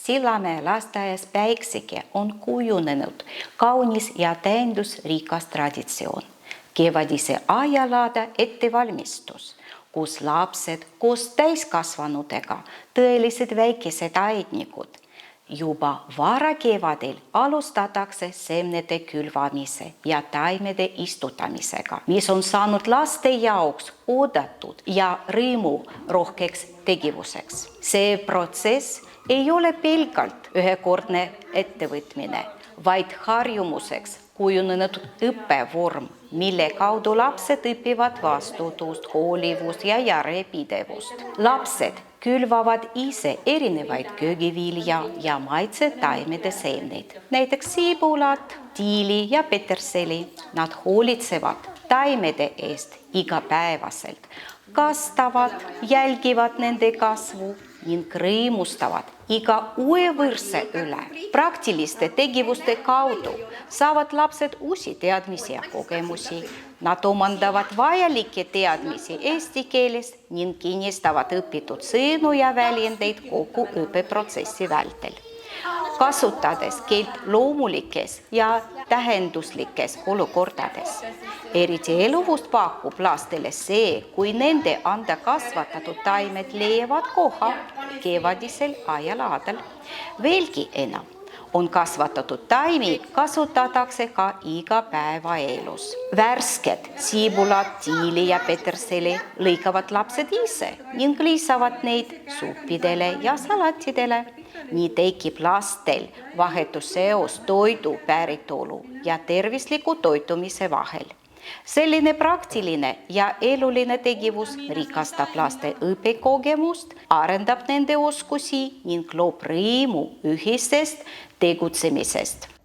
Sillamäe lasteaias Päikseke on kujunenud kaunis ja tähendusrikas traditsioon. Kevadise ajalaada ettevalmistus, kus lapsed koos täiskasvanutega, tõelised väikesed aednikud. Juba varakevadel alustatakse seemnete külvamise ja taimede istutamisega, mis on saanud laste jaoks oodatud ja rõõmurohkeks tegevuseks. See protsess ei ole pelgalt ühekordne ettevõtmine, vaid harjumuseks kujunenud õppevorm, mille kaudu lapsed õpivad vastutust, hoolivust ja järjepidevust. Lapsed külvavad ise erinevaid köögivilja ja maitsetaimede seemneid, näiteks siibulat, tiili ja peterseli. Nad hoolitsevad taimede eest igapäevaselt, kastavad, jälgivad nende kasvu ning rõõmustavad iga uue võrse üle. Praktiliste tegevuste kaudu saavad lapsed uusi teadmisi ja kogemusi. Nad omandavad vajalikke teadmisi eesti keeles ning kinnistavad õpitud sõnu ja väljendeid kogu õppeprotsessi vältel. Kasutades keelt loomulikes ja tähenduslikes olukordades. Eriti eluvust pakub lastele see, kui nende anda kasvatatud taimed leiavad koha kevadisel ajalaadal. Veelgi enam, on kasvatatud taimi kasutatakse ka igapäevaelus. Värsked siibulat, tiili ja peterseli lõikavad lapsed ise ning lisavad neid suppidele ja salatidele. Nii tekib lastel vahetus seos toidu päritolu ja tervisliku toitumise vahel. Selline praktiline ja eluline tegevus rikastab laste õppekogemust, arendab nende oskusi ning loob rõõmu ühisest tegutsemisest.